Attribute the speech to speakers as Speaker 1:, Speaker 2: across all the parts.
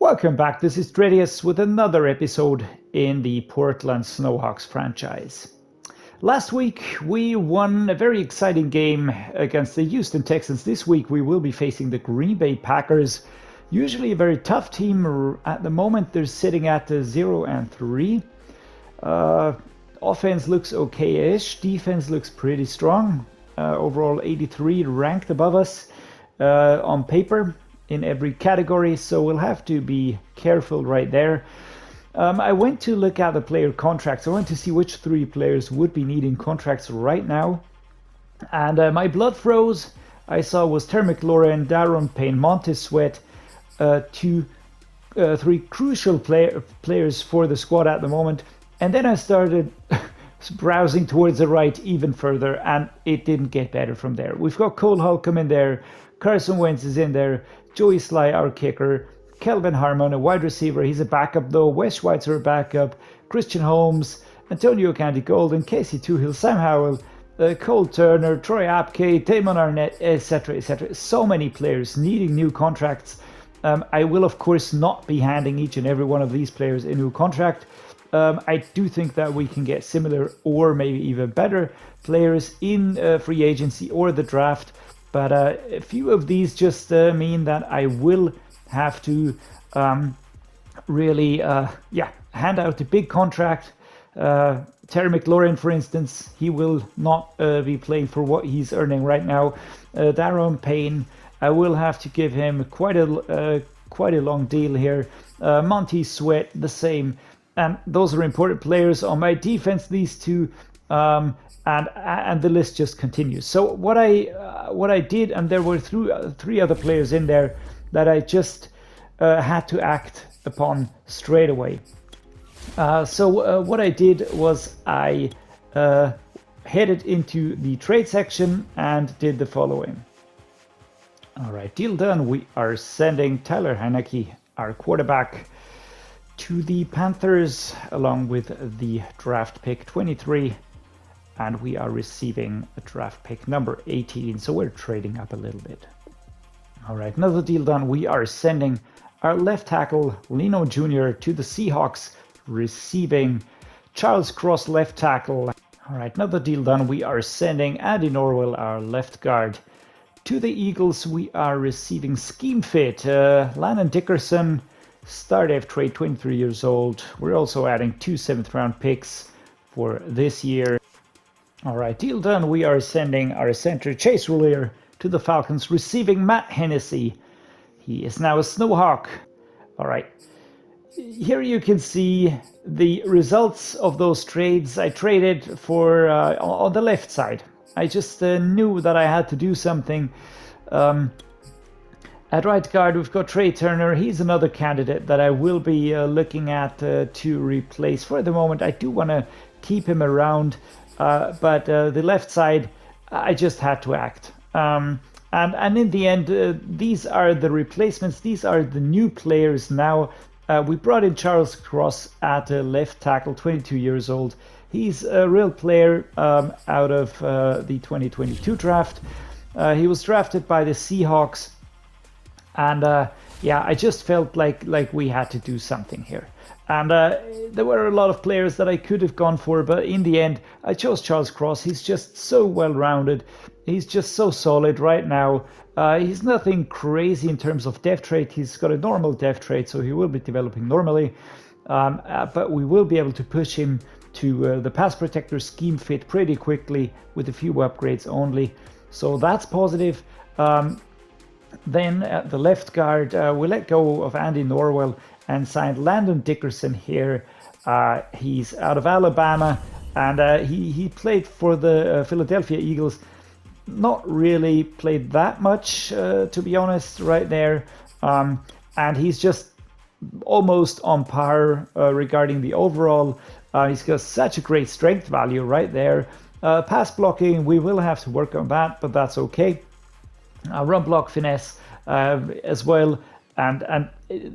Speaker 1: Welcome back, this is Dreddeus with another episode in the Portland Snowhawks franchise. Last week we won a very exciting game against the Houston Texans. This week we will be facing the Green Bay Packers. Usually a very tough team. At the moment they're sitting at 0-3. Offense looks okay-ish, defense looks pretty strong. Overall 83 ranked above us on paper in every category, so we'll have to be careful right there. I went to look at the player contracts. I went to see which three players would be needing contracts right now, and my blood froze. I saw was Terry McLaurin, Daron Payne, Montez Sweat, three crucial players for the squad at the moment. And then I started browsing towards the right even further, and it didn't get better from there. We've got Cole Holcomb in there, Carson Wentz is in there, Joey Sly, our kicker, Kelvin Harmon, a wide receiver, he's a backup though, Wes Schweitzer, a backup, Christian Holmes, Antonio Candy-Golden, Casey Toohill, Sam Howell, Cole Turner, Troy Apke, Damon Arnett, etc., etc. So many players needing new contracts. I will, of course, not be handing each and every one of these players a new contract. I do think that we can get similar or maybe even better players in free agency or the draft. But a few of these just mean that I will have to really hand out a big contract. Terry McLaurin, for instance, he will not be playing for what he's earning right now. Daron Payne, I will have to give him quite a long deal here. Monty Sweat, the same. And those are important players. On my defense, these two, and the list just continues. So what I did, and there were three other players in there that I just had to act upon straight away. So what I did was I headed into the trade section and did the following. All right, deal done. We are sending Tyler Heineke, our quarterback, to the Panthers along with the draft pick 23, and we are receiving a draft pick number 18, so we're trading up a little bit. All right, another deal done. We are sending our left tackle Leno Jr. to the Seahawks, receiving Charles Cross, left tackle. All right, another deal done. We are sending Andy Norwell, our left guard, to the Eagles. We are receiving scheme fit Landon Dickerson, start F trade, 23 years old. We're also adding 2 7th round picks for this year. All right, deal done. We are sending our center Chase Rulier to the Falcons, receiving Matt Hennessy. He is now a Snowhawk. All right, here you can see the results of those trades. I traded for on the left side. I just knew that I had to do something. At right guard, we've got Trey Turner. He's another candidate that I will be looking at to replace. For the moment, I do want to keep him around, but the left side, I just had to act. And in the end, these are the replacements. These are the new players now. We brought in Charles Cross at left tackle, 22 years old. He's a real player out of the 2022 draft. He was drafted by the Seahawks. And I just felt like we had to do something here. And there were a lot of players that I could have gone for, but in the end, I chose Charles Cross. He's just so well-rounded. He's just so solid right now. He's nothing crazy in terms of depth trait. He's got a normal depth trait, so he will be developing normally. But we will be able to push him to the pass protector scheme fit pretty quickly with a few upgrades only. So that's positive. Then at the left guard, we let go of Andy Norwell and signed Landon Dickerson here. He's out of Alabama, and he played for the Philadelphia Eagles. Not really played that much, to be honest, right there. And he's just almost on par regarding the overall. He's got such a great strength value right there. Pass blocking, we will have to work on that, but that's okay. Run block finesse as well, and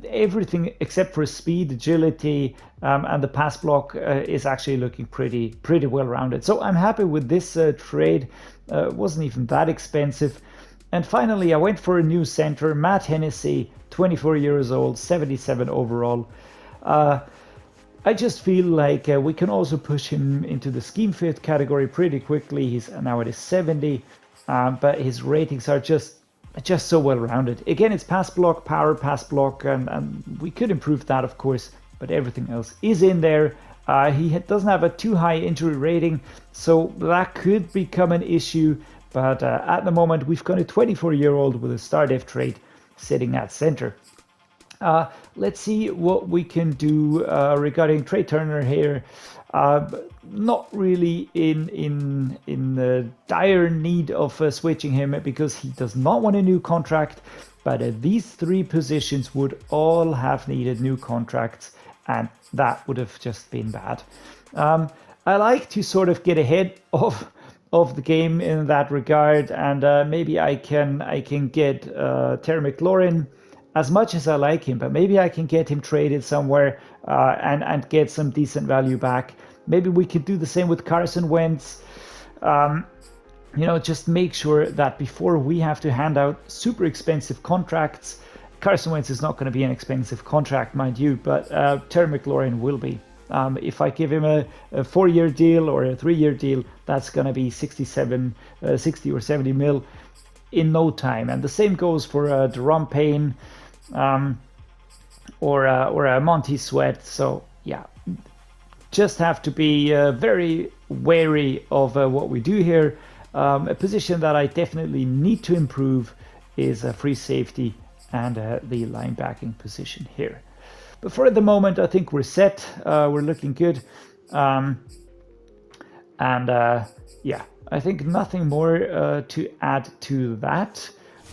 Speaker 1: everything except for speed, agility, and the pass block is actually looking pretty well rounded. So I'm happy with this trade. Wasn't even that expensive. And finally, I went for a new center, Matt Hennessy, 24 years old, 77 overall. I just feel like we can also push him into the scheme fit category pretty quickly. He's now at his 70, but his ratings are just so well rounded. Again, it's pass block, power pass block, and we could improve that, of course, but everything else is in there. He doesn't have a too high injury rating, so that could become an issue. But at the moment, we've got a 24-year-old with a star def trait sitting at center. Let's see what we can do regarding Trey Turner here. Not really in the dire need of switching him because he does not want a new contract. But these three positions would all have needed new contracts, and that would have just been bad. I like to sort of get ahead of the game in that regard, and maybe I can get Terry McLaurin. As much as I like him, but maybe I can get him traded somewhere and get some decent value back. Maybe we could do the same with Carson Wentz. Just make sure that before we have to hand out super expensive contracts, Carson Wentz is not going to be an expensive contract, mind you, but Terry McLaurin will be. If I give him a 4-year deal or a 3-year deal, that's going to be 60 or 70 mil in no time. And the same goes for Deron Payne. Or a Monty Sweat. So yeah, just have to be very wary of what we do here. A position that I definitely need to improve is a free safety and the linebacking position here. But for the moment, I think we're set. We're looking good. Yeah, I think nothing more to add to that.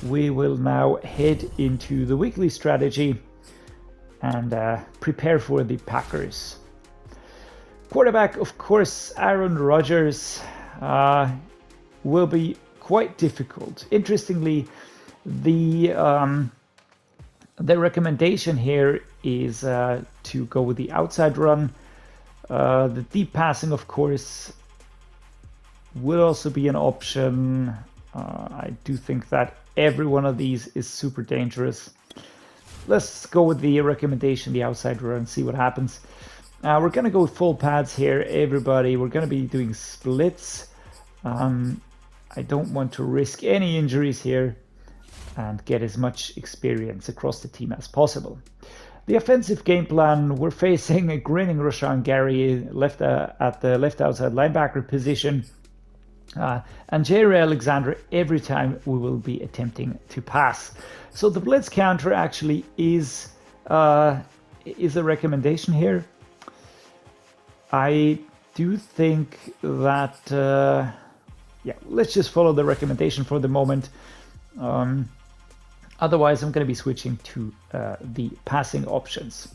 Speaker 1: We will now head into the weekly strategy and prepare for the Packers. Quarterback, of course, Aaron Rodgers will be quite difficult. Interestingly, the recommendation here is to go with the outside run. The deep passing, of course, will also be an option. I do think that every one of these is super dangerous. Let's go with the recommendation, the outside run, and see what happens. We're going to go with full pads here, everybody. We're going to be doing splits. I don't want to risk any injuries here and get as much experience across the team as possible. The offensive game plan, we're facing a grinning Rashawn Gary left at the left outside linebacker position. And Jair Alexander every time we will be attempting to pass. So the blitz counter actually is a recommendation here. I do think that let's just follow the recommendation for the moment. Otherwise, I'm going to be switching to the passing options.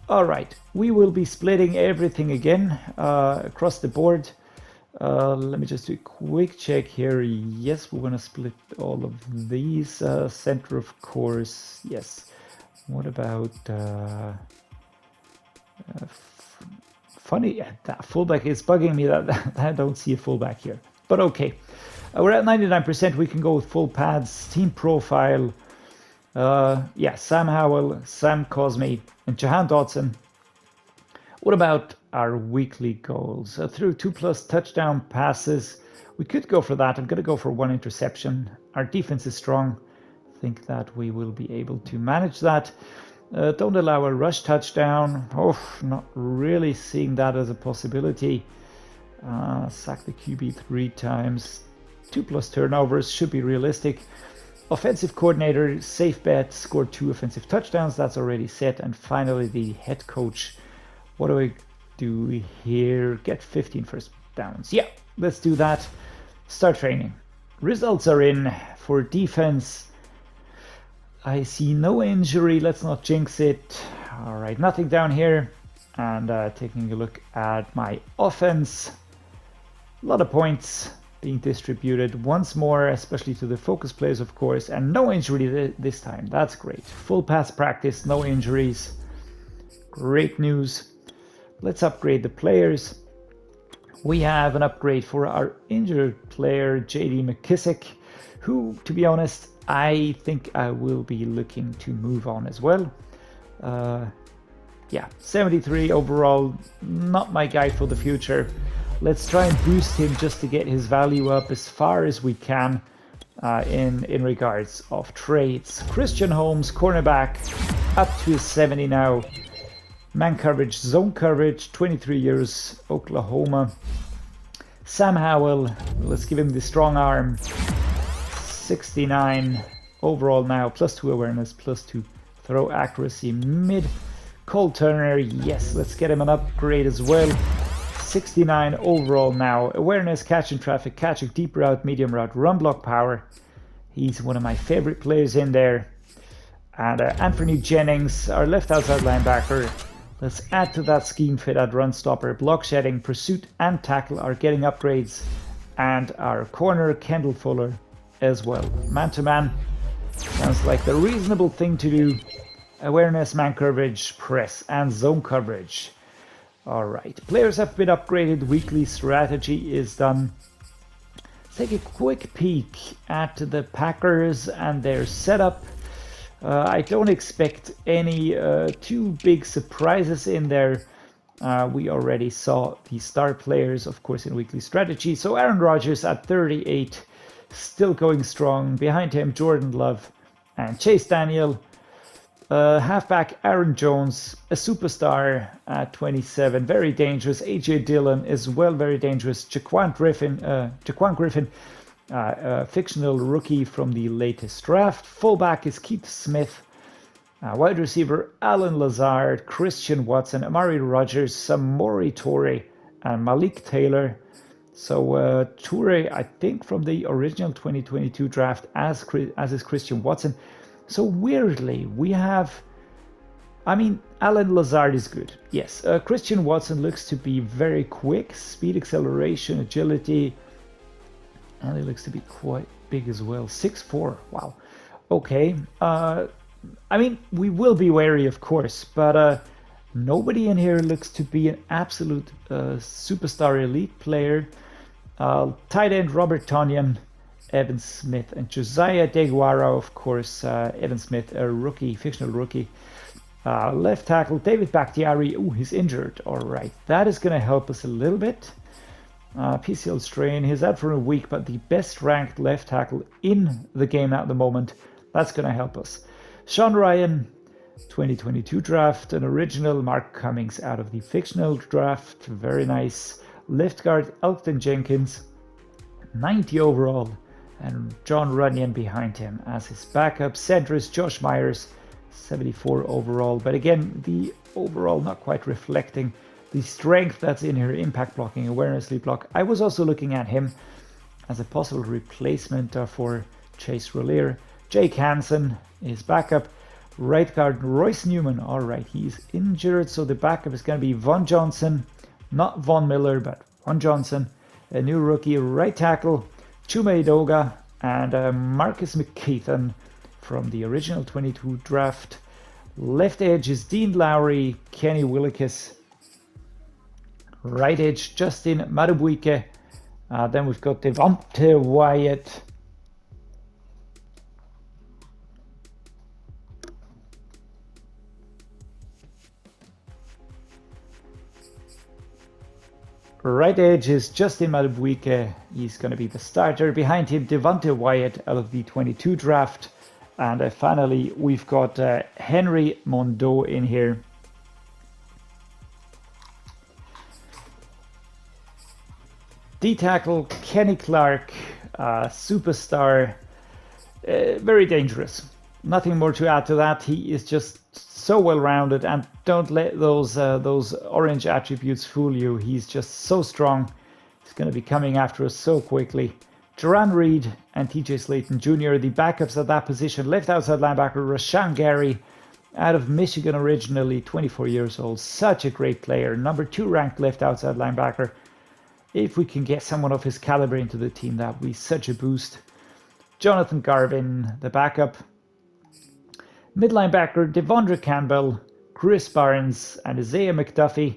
Speaker 1: All right, we will be splitting everything again across the board. Let me just do a quick check here. Yes, we want to split all of these. Center, of course. Yes. What about funny? That fullback is bugging me that I don't see a fullback here. But okay, we're at 99%. We can go with full pads. Team profile. Sam Howell, Sam Cosme, and Jahan Dotson. What about our weekly goals? Through 2+ touchdown passes, we could go for that. I'm going to go for 1 interception. Our defense is strong. I think that we will be able to manage that. Don't allow a rush touchdown. Oh, not really seeing that as a possibility. Sack the QB 3 times. 2+ turnovers should be realistic. Offensive coordinator, safe bet, scored 2 offensive touchdowns. That's already set. And finally, the head coach. What do I do here? Get 15 first downs. Yeah, let's do that. Start training. Results are in for defense. I see no injury. Let's not jinx it. All right, nothing down here. And taking a look at my offense. A lot of points being distributed once more, especially to the focus players, of course. And no injury this time. That's great. Full pass practice, no injuries. Great news. Let's upgrade the players. We have an upgrade for our injured player, JD McKissick. who, to be honest, I think I will be looking to move on as well. Yeah, 73 overall, not my guy for the future. Let's try and boost him just to get his value up as far as we can in regards of trades. Christian Holmes, cornerback, up to 70 now. Man coverage, zone coverage, 23 years, Oklahoma. Sam Howell, let's give him the strong arm. 69 overall now, +2 awareness, +2 throw accuracy. Mid, Cole Turner, yes, let's get him an upgrade as well. 69 overall now. Awareness, catching traffic, catching deep route, medium route, run block power. He's one of my favorite players in there. And Anthony Jennings, our left outside linebacker. Let's add to that scheme fit at run stopper. Block shedding, pursuit, and tackle are getting upgrades. And our corner, Kendall Fuller, as well. Man-to-man sounds like the reasonable thing to do. Awareness, man coverage, press, and zone coverage. All right, players have been upgraded. Weekly strategy is done. Let's take a quick peek at the Packers and their setup. I don't expect any too big surprises in there. We already saw the star players, of course, in weekly strategy. So Aaron Rodgers at 38, still going strong. Behind him, Jordan Love and Chase Daniel. Halfback Aaron Jones, a superstar at 27, very dangerous. AJ Dillon as well, very dangerous. Jaquan Griffin, fictional rookie from the latest draft. Fullback is Keith Smith. Wide receiver Alan Lazard, Christian Watson, Amari Rodgers, Samori Toure, and Malik Taylor. So Toure, I think from the original 2022 draft, as is Christian Watson. So weirdly, we have, I mean, Alan Lazard is good, yes. Christian Watson looks to be very quick, speed, acceleration, agility, and he looks to be quite big as well. 6'4", wow. Okay, I mean, we will be wary, of course, but nobody in here looks to be an absolute superstar elite player. Tight end Robert Tonyan, Evan Smith, and Josiah DeGuara, of course. Evan Smith, a rookie, fictional rookie. Left tackle David Bakhtiari. Oh, he's injured. All right, that is going to help us a little bit. PCL strain. He's out for a week, but the best ranked left tackle in the game at the moment. That's going to help us. Sean Ryan, 2022 draft, an original. Mark Cummings out of the fictional draft. Very nice. Left guard Elton Jenkins, 90 overall. And John Runyon behind him as his backup. Centrist Josh Myers, 74 overall. But again, the overall not quite reflecting the strength that's in here. Impact blocking, awareness, lead block. I was also looking at him as a possible replacement for Chase Roullier. Jake Hansen, his backup. Right guard Royce Newman. All right, he's injured, so the backup is going to be Von Johnson. Not Von Miller, but Von Johnson. A new rookie. Right tackle Chume Edoga and Marcus McKeithen from the original 22 draft. Left edge is Dean Lowry, Kenny Willekes. Right edge Justin Madubuike. Then we've got Devonte Wyatt. Right edge is Justin Madubuike. He's going to be the starter. Behind him, Devonte Wyatt out of the 22 draft. And finally, we've got Henry Mondeau in here. D-tackle, Kenny Clark, superstar. Very dangerous. Nothing more to add to that. He is just so well-rounded, and don't let those orange attributes fool you. He's just so strong. He's going to be coming after us so quickly. Jaron Reed and TJ Slayton Jr., the backups at that position. Left outside linebacker Rashawn Gary, out of Michigan originally, 24 years old. Such a great player. Number 2 ranked left outside linebacker. If we can get someone of his caliber into the team, that would be such a boost. Jonathan Garvin, the backup. Mid linebacker Devondre Campbell, Chris Barnes, and Isaiah McDuffie.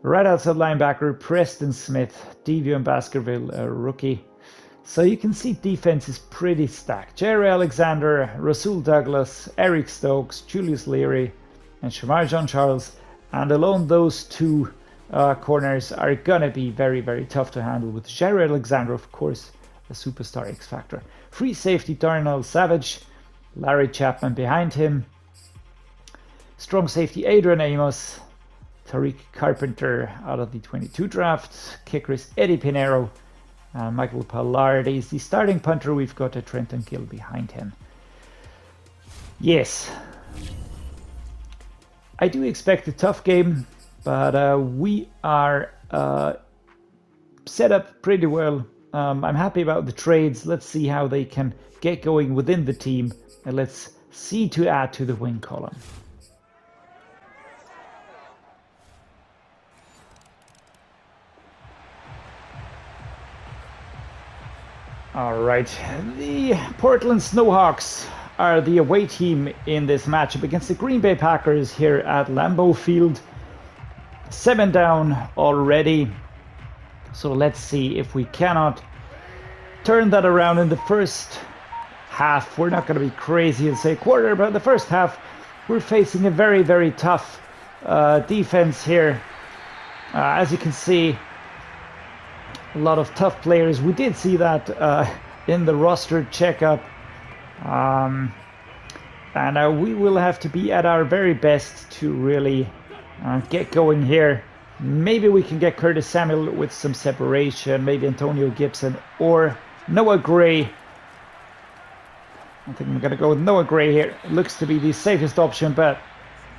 Speaker 1: Right outside linebacker Preston Smith, Devion Baskerville, a rookie. So you can see defense is pretty stacked. Jerry Alexander, Rasul Douglas, Eric Stokes, Julius Leary, and Shamar John Charles. And alone those two corners are going to be very, very tough to handle, with Jerry Alexander, of course, a superstar X Factor. Free safety Darnell Savage, Larry Chapman behind him. Strong safety Adrian Amos, Tariq Carpenter out of the 22 draft. Kicker is Eddie Pinero. Michael Pollard is the starting punter. We've got a Trenton Gill behind him. Yes, I do expect a tough game, but we are set up pretty well. I'm happy about the trades. Let's see how they can get going within the team, and let's see to add to the win column. All right, the Portland Snowhawks are the away team in this matchup against the Green Bay Packers here at Lambeau Field. 7 down already. So let's see if we cannot turn that around in the first half. We're not going to be crazy and say quarter, but the first half we're facing a very, very tough defense here. As you can see, a lot of tough players. We did see that in the roster checkup. And we will have to be at our very best to really get going here. Maybe we can get Curtis Samuel with some separation, maybe Antonio Gibson or Noah Gray. I think I'm going to go with Noah Gray here. It looks to be the safest option, but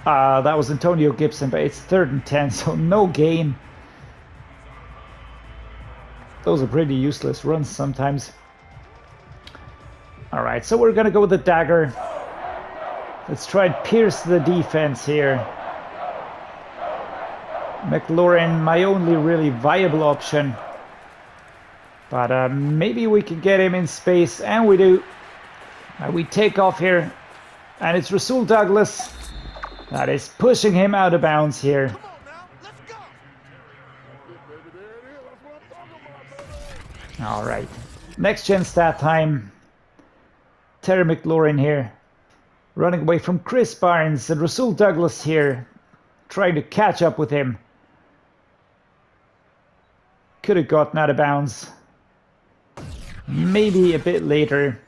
Speaker 1: that was Antonio Gibson, but it's 3rd and 10, so no gain. Those are pretty useless runs sometimes. All right, so we're going to go with the dagger. Let's try and pierce the defense here. McLaurin, my only really viable option. But maybe we can get him in space, and we do. We take off here, and it's Rasul Douglas that is pushing him out of bounds here. All right, next gen stat time. Terry McLaurin here, running away from Chris Barnes, and Rasul Douglas here, trying to catch up with him. Could have gotten out of bounds. Maybe a bit later,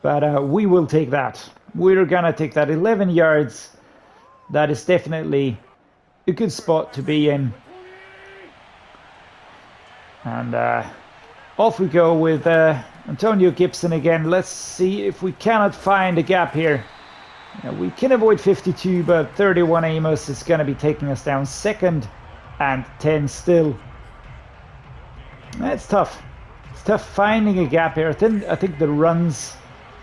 Speaker 1: but we will take that. We're gonna take that 11 yards. That is definitely a good spot to be in. And off we go with Antonio Gibson again. Let's see if we cannot find a gap here. We can avoid 52, but 31 Amos is going to be taking us down. 2nd and 10 still. That's tough. It's tough finding a gap here. I think the runs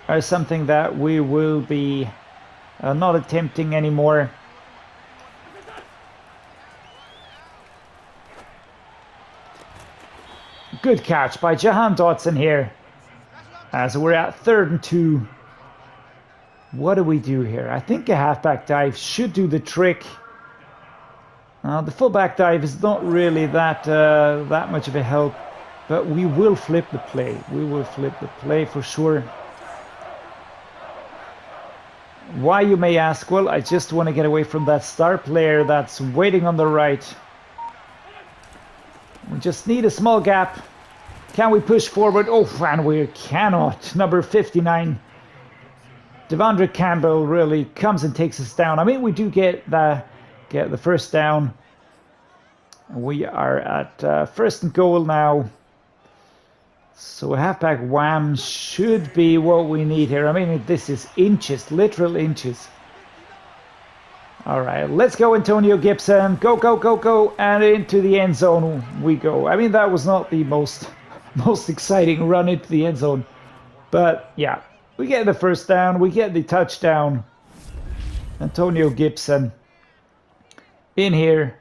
Speaker 1: are something that we will be not attempting anymore. Good catch by Jahan Dotson here. So we're at 3rd and 2. What do we do here? I think a halfback dive should do the trick. The fullback dive is not really that much of a help, but we will flip the play. We will flip the play for sure. Why, you may ask? Well, I just want to get away from that star player that's waiting on the right. We just need a small gap. Can we push forward? Oh, and we cannot. Number 59, Devondre Campbell, really comes and takes us down. I mean, we do get the first down. We are at 1st and goal now. So a halfback wham should be what we need here. I mean, this is inches, literal inches. All right, let's go, Antonio Gibson. Go, go, go, go, and into the end zone we go. I mean, that was not the most exciting run into the end zone, but yeah, we get the first down, we get the touchdown. Antonio Gibson in here,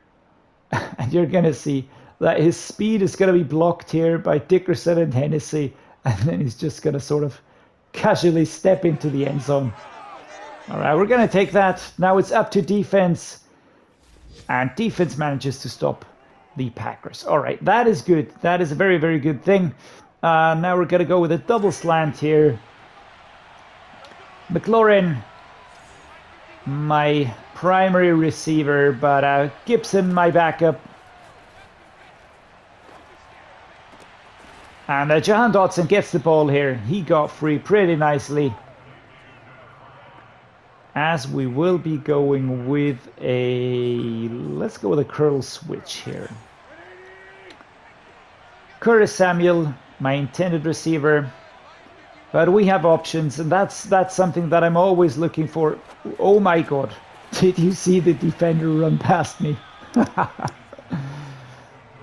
Speaker 1: and you're gonna see that his speed is gonna be blocked here by Dickerson and Hennessy, and then he's just gonna sort of casually step into the end zone. All right, we're going to take that. Now it's up to defense. And defense manages to stop the Packers. All right, that is good. That is a very, very good thing. Now we're going to go with a double slant here. McLaurin, my primary receiver, but Gibson, my backup. And Jahan Dotson gets the ball here. He got free pretty nicely. As we will be going with a... let's go with a curl switch here. Curtis Samuel, my intended receiver. But we have options, and that's something that I'm always looking for. Oh my god. Did you see the defender run past me?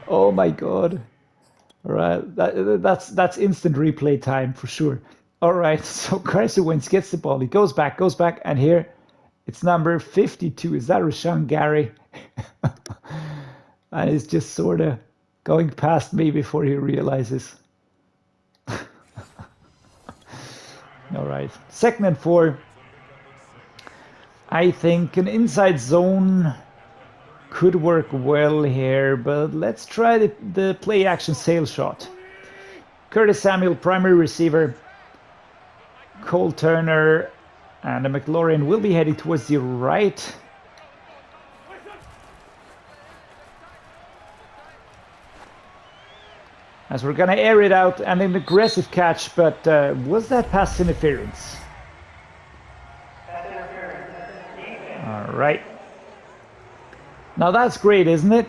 Speaker 1: Oh my god. All right, that's instant replay time for sure. All right, so Carson Wentz gets the ball. He goes back, and here it's number 52. Is that Rashawn Gary? And he's just sort of going past me before he realizes. All right, 2nd and 4. I think an inside zone could work well here, but let's try the play action sail shot. Curtis Samuel, primary receiver. Cole Turner and McLaurin will be heading towards the right. As we're gonna air it out, and an aggressive catch, but was that pass interference? All right. Now that's great, isn't it?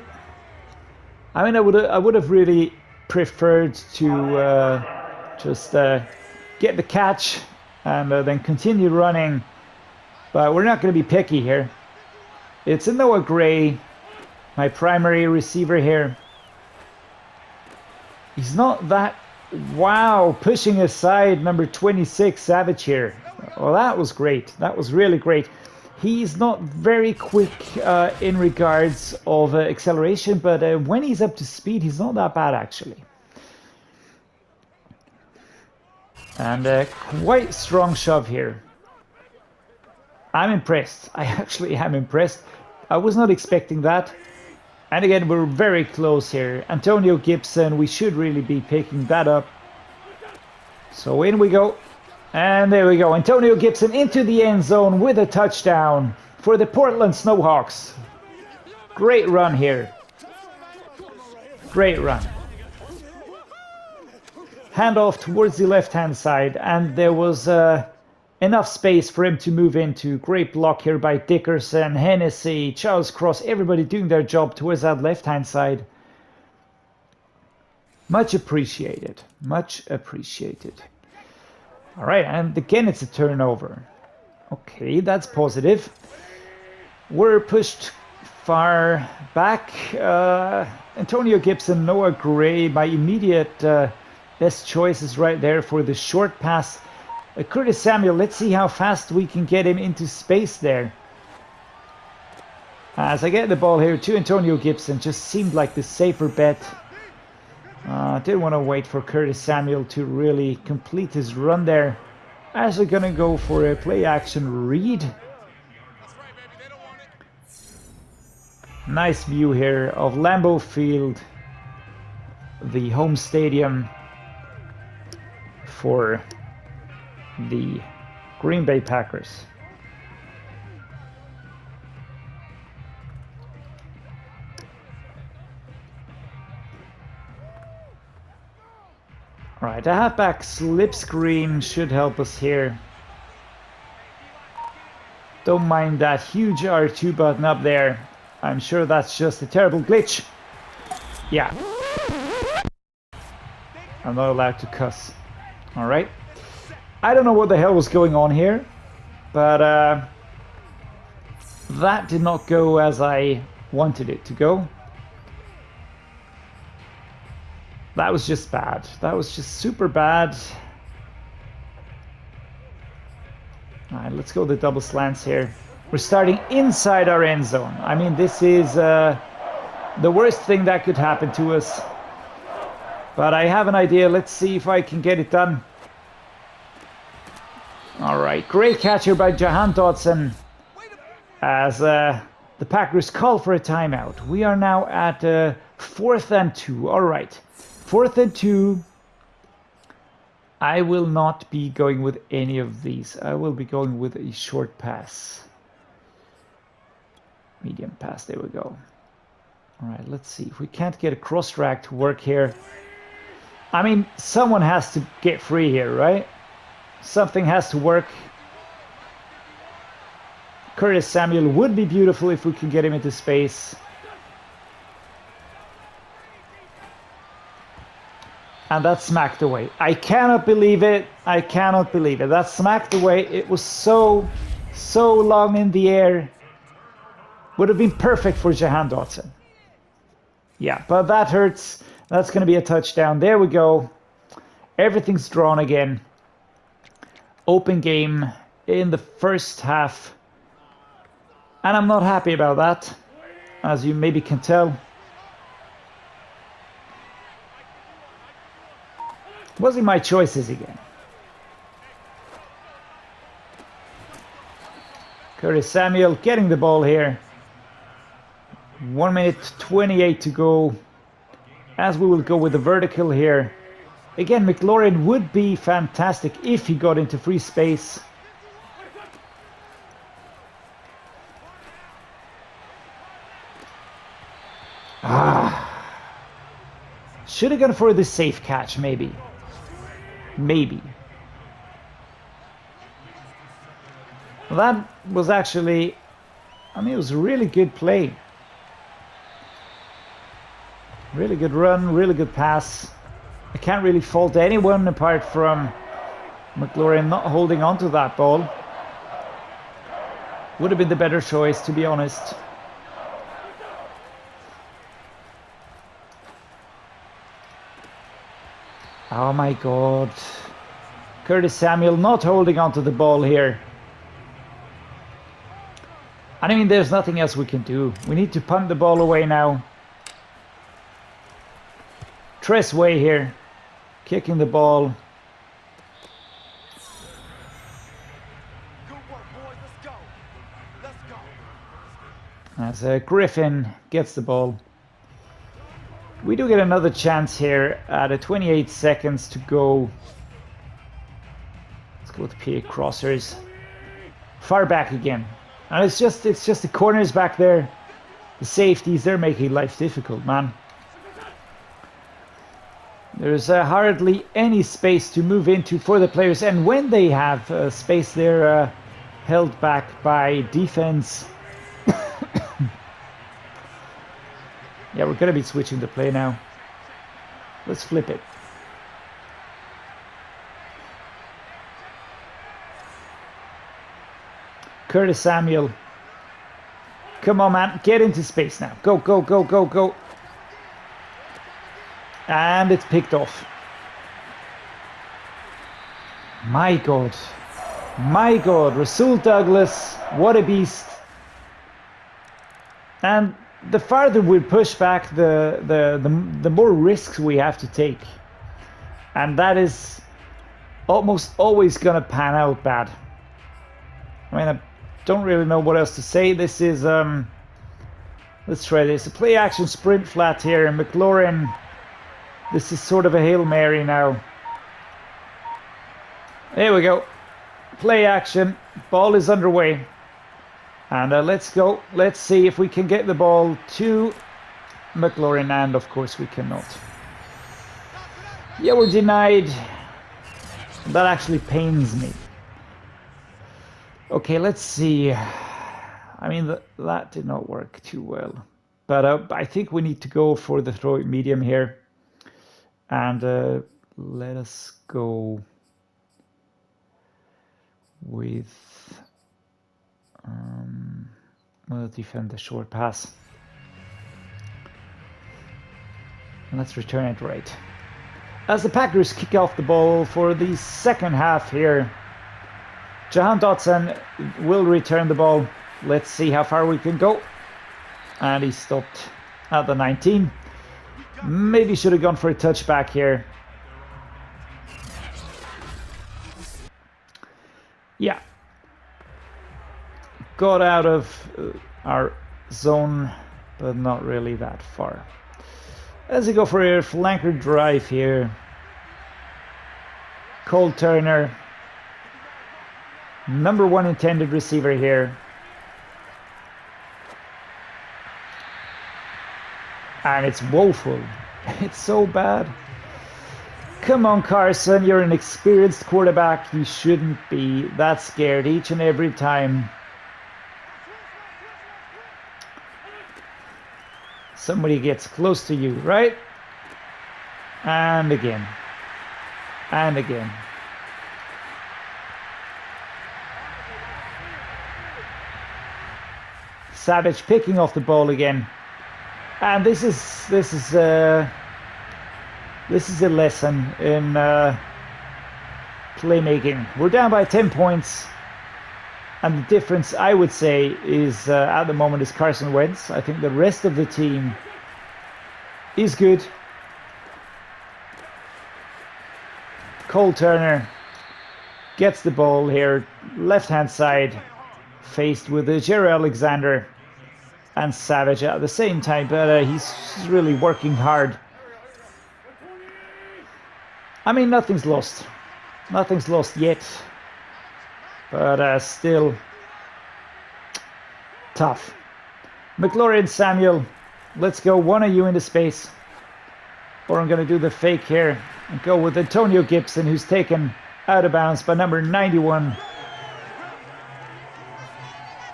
Speaker 1: I mean, I would have really preferred to just get the catch and then continue running, but we're not going to be picky here. It's a Noah Gray, my primary receiver here. He's not that... wow, pushing aside number 26, Savage here. Well, that was great. That was really great. He's not very quick in regards of acceleration, but when he's up to speed, he's not that bad, actually. And quite strong shove here. I'm impressed. I actually am impressed. I was not expecting that. And again, we're very close here. Antonio Gibson, we should really be picking that up. So in we go. And there we go. Antonio Gibson into the end zone with a touchdown for the Portland Snowhawks. Great run here. Great run. Handoff towards the left-hand side, and there was enough space for him to move into. Great block here by Dickerson, Hennessy, Charles Cross, everybody doing their job towards that left-hand side. Much appreciated. Much appreciated. All right, and again it's a turnover. Okay, that's positive. We're pushed far back. Antonio Gibson, Noah Gray, my immediate best choices right there for the short pass. Curtis Samuel, let's see how fast we can get him into space there. As I get the ball here to Antonio Gibson, just seemed like the safer bet. Didn't want to wait for Curtis Samuel to really complete his run there. As we're going to go for a play action read. Nice view here of Lambeau Field, the home stadium for the Green Bay Packers. Right, a halfback slip screen should help us here. Don't mind that huge R2 button up there. I'm sure that's just a terrible glitch. Yeah. I'm not allowed to cuss. Alright. I don't know what the hell was going on here, but that did not go as I wanted it to go. That was just bad. That was just super bad. Alright, let's go the double slants here. We're starting inside our end zone. I mean, this is the worst thing that could happen to us. But I have an idea. Let's see if I can get it done. Alright, great catch here by Jahan Dotson. As the Packers call for a timeout. We are now at 4th and 2. Alright. 4th and 2. I will not be going with any of these. I will be going with a short pass. Medium pass, there we go. All right, let's see. If we can't get a cross drag to work here. I mean, someone has to get free here, right? Something has to work. Curtis Samuel would be beautiful if we can get him into space. And that's smacked away. I cannot believe it. I cannot believe it. That's smacked away. It was so long in the air. Would have been perfect for Jahan Dotson. Yeah, but that hurts. That's going to be a touchdown. There we go. Everything's drawn again. Open game in the first half. And I'm not happy about that, as you maybe can tell. Wasn't my choices again. Curtis Samuel getting the ball here. 1 minute 28 to go. As we will go with the vertical here. Again, McLaurin would be fantastic if he got into free space. Should have gone for the safe catch, maybe. Maybe. Well, that was actually, I mean, it was a really good play. Really good run, really good pass. I can't really fault anyone apart from McLaurin not holding on to that ball. Would have been the better choice, to be honest. Oh my God. Curtis Samuel not holding on to the ball here. I mean, there's nothing else we can do. We need to punt the ball away now. Tress Way here. Kicking the ball. As Griffin gets the ball. We do get another chance here at 28 seconds to go. Let's go with PA crossers. Far back again. And it's just the corners back there. The safeties, they're making life difficult, man. There's hardly any space to move into for the players. And when they have space, they're held back by defense. Yeah, we're going to be switching the play now. Let's flip it. Curtis Samuel. Come on, man. Get into space now. Go, go, go, go, go. And it's picked off. My God. My God. Rasul Douglas. What a beast. And the farther we push back, the more risks we have to take. And that is almost always going to pan out bad. I mean, I don't really know what else to say. This is, let's try this. A play action sprint flat here. And McLaurin, this is sort of a Hail Mary now. There we go. Play action. Ball is underway. And let's go. Let's see if we can get the ball to McLaurin. And of course we cannot. Yeah, we're denied. That actually pains me. Okay, let's see. I mean, that did not work too well. But I think we need to go for the throw it medium here. And let us go with... we'll defend the short pass. And let's return it right. As the Packers kick off the ball for the second half here, Jahan Dotson will return the ball. Let's see how far we can go. And he stopped at the 19. Maybe should have gone for a touchback here. Yeah. Got out of our zone, but not really that far. As we go for a flanker drive here. Cole Turner, number 1 intended receiver here. And it's woeful. It's so bad. Come on, Carson, you're an experienced quarterback. You shouldn't be that scared each and every time somebody gets close to you, right? And again. And again. Savage picking off the ball again. And this is a lesson in playmaking. We're down by 10 points. And the difference, I would say, is at the moment is Carson Wentz. I think the rest of the team is good. Cole Turner gets the ball here, left-hand side, faced with Jerry Alexander and Savage at the same time, but he's really working hard. I mean, nothing's lost. Nothing's lost yet. But still tough. McLaurin, Samuel, let's go. One of you into space. Or I'm going to do the fake here and go with Antonio Gibson, who's taken out of bounds by number 91.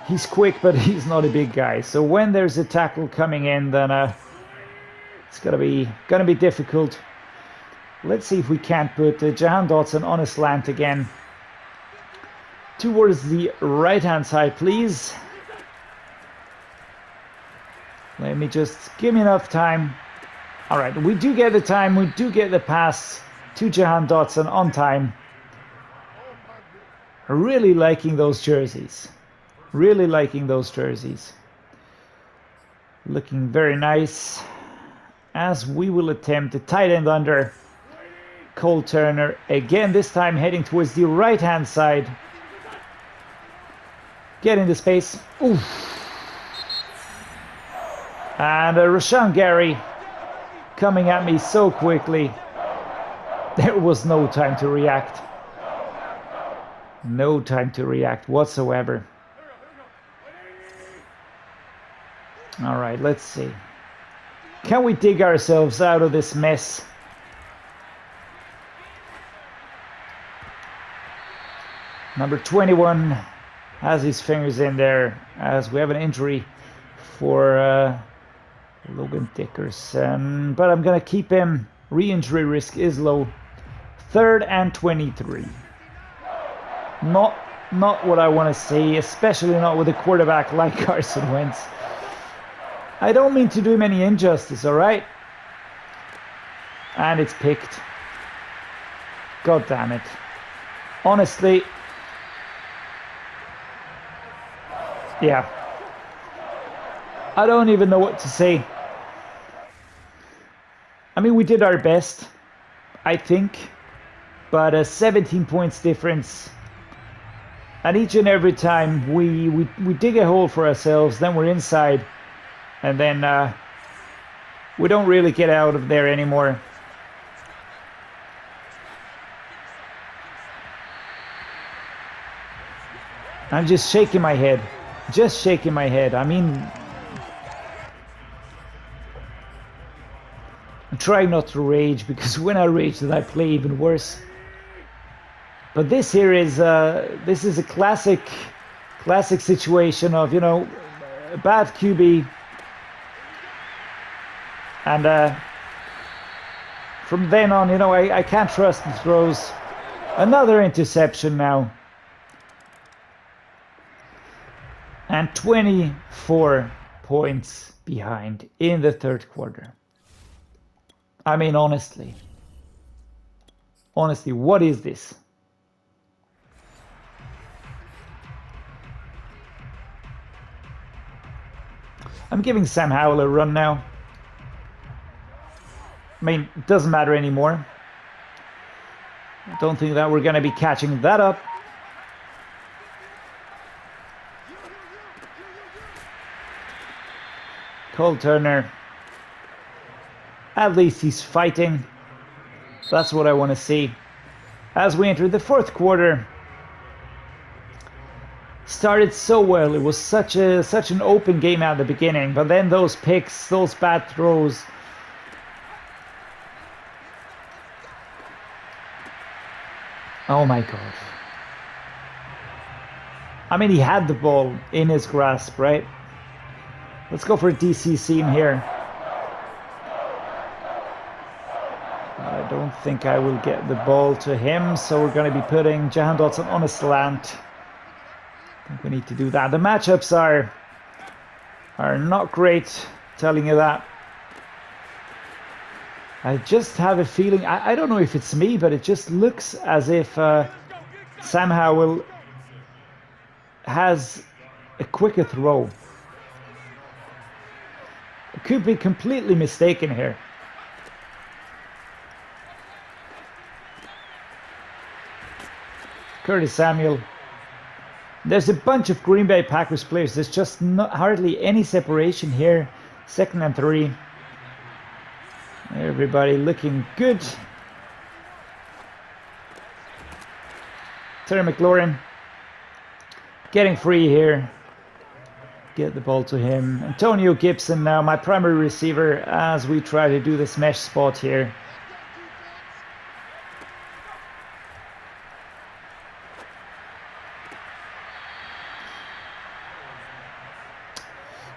Speaker 1: He's quick, but he's not a big guy. So when there's a tackle coming in, then it's gonna be difficult. Let's see if we can't put Jahan Dotson on a slant again. Towards the right-hand side, please. Let me just give me enough time. All right, we do get the time. We do get the pass to Jahan Dotson on time. Really liking those jerseys. Really liking those jerseys. Looking very nice. As we will attempt a tight end under. Cole Turner again, this time heading towards the right-hand side. Get into space. Oof. And Rashawn Gary coming at me so quickly. There was no time to react. No time to react whatsoever. All right, let's see. Can we dig ourselves out of this mess? Number 21 has his fingers in there as we have an injury for Logan Dickerson. But I'm going to keep him. Re-injury risk is low. 3rd and 23. Not what I want to see, especially not with a quarterback like Carson Wentz. I don't mean to do him any injustice, all right? And it's picked. God damn it. Honestly, yeah. I don't even know what to say. I mean, we did our best, I think. But a 17 points difference. And each and every time we dig a hole for ourselves, then we're inside. And then we don't really get out of there anymore. I'm just shaking my head. Just shaking my head. I mean, I'm trying not to rage, because when I rage then I play even worse. But this here is a classic situation of, you know, a bad QB. And from then on, you know, I can't trust the throws. Another interception now. And 24 points behind in the 3rd quarter. I mean, honestly, what is this? I'm giving Sam Howell a run now. I mean, it doesn't matter anymore. I don't think that we're going to be catching that up. Cole Turner. At least he's fighting. That's what I want to see. as we enter the fourth quarter. Started so well. It was such an open game at the beginning, but then those picks, those bad throws. Oh my god. I mean, he had the ball in his grasp, right? Let's go for a DC seam here. I don't think I will get the ball to him, so we're going to be putting Jahan Dotson on a slant. I think we need to do that. The matchups are not great, telling you that. I just have a feeling, I don't know if it's me, but it just looks as if Sam Howell has a quicker throw. I could be completely mistaken here. Curtis Samuel. There's a bunch of Green Bay Packers players. There's just hardly any separation here. 2nd and 3. Everybody looking good. Terry McLaurin getting free here. Get the ball to him. Antonio Gibson now, my primary receiver, as we try to do this mesh spot here.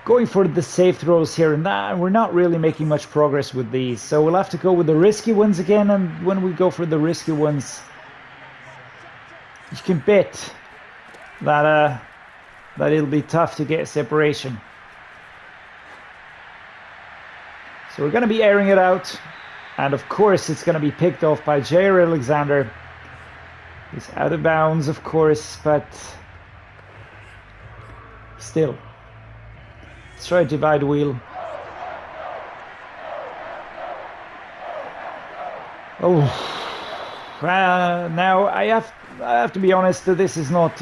Speaker 1: Going for the safe throws here, and we're not really making much progress with these, so we'll have to go with the risky ones again. And when we go for the risky ones, you can bet that it'll be tough to get separation. So we're going to be airing it out, and of course it's going to be picked off by Jair Alexander. He's out of bounds, of course, but still. Let's try a divide wheel. Oh, now I have to be honest. This is not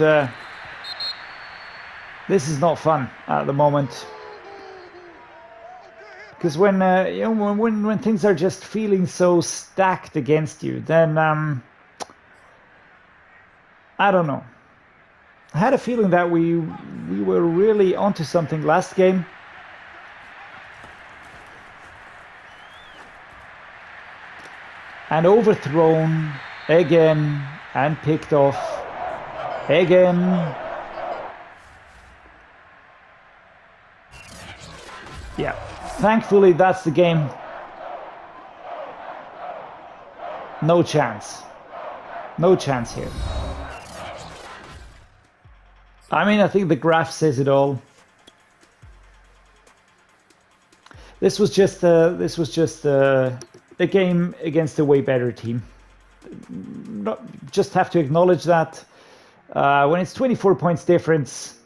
Speaker 1: fun at the moment, because when you know, when things are just feeling so stacked against you, then I don't know. I had a feeling that we were really onto something last game. And overthrown again and picked off again. Yeah, thankfully that's the game. No chance. No chance here. I mean, I think the graph says it all. This was just a game against a way better team. Just have to acknowledge that. When it's 24 points difference,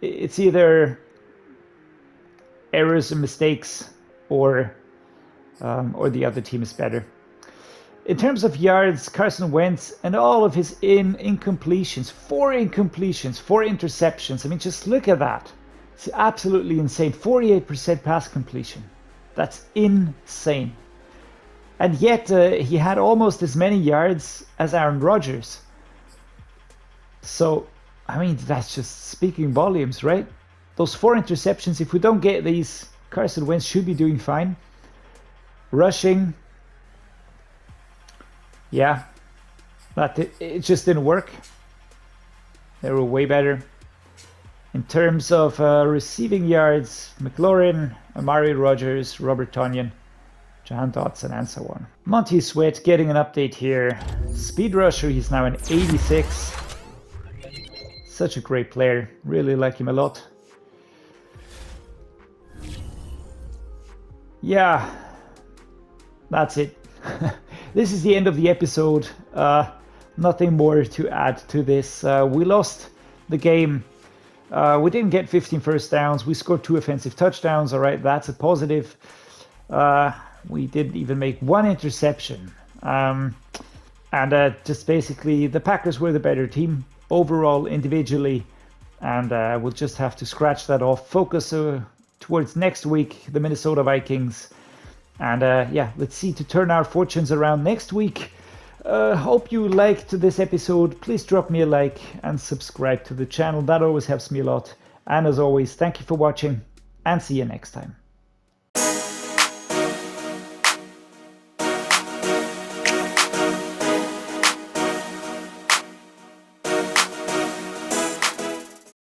Speaker 1: it's either errors and mistakes, or the other team is better. In terms of yards, Carson Wentz and all of his incompletions, 4 incompletions, 4 interceptions. I mean, just look at that. It's absolutely insane. 48% pass completion. That's insane. And yet he had almost as many yards as Aaron Rodgers. So, I mean, that's just speaking volumes, right? Those 4 interceptions, if we don't get these, Carson Wentz should be doing fine. Rushing. Yeah, but it just didn't work. They were way better. In terms of receiving yards, McLaurin, Amari Rodgers, Robert Tonyan, Jahan Dotson, and so on. Monty Sweat getting an update here. Speed rusher, he's now an 86. Such a great player. Really like him a lot. Yeah, that's it. This is the end of the episode. Nothing more to add to this. We lost the game. We didn't get 15 first downs. We scored 2 offensive touchdowns. All right, that's a positive. We didn't even make 1 interception. And just basically, the Packers were the better team overall, individually. And we'll just have to scratch that off. Focus towards next week, the Minnesota Vikings. And yeah, let's see to turn our fortunes around next week. Hope you liked this episode. Please drop me a like and subscribe to the channel. That always helps me a lot. And as always, thank you for watching and see you next time.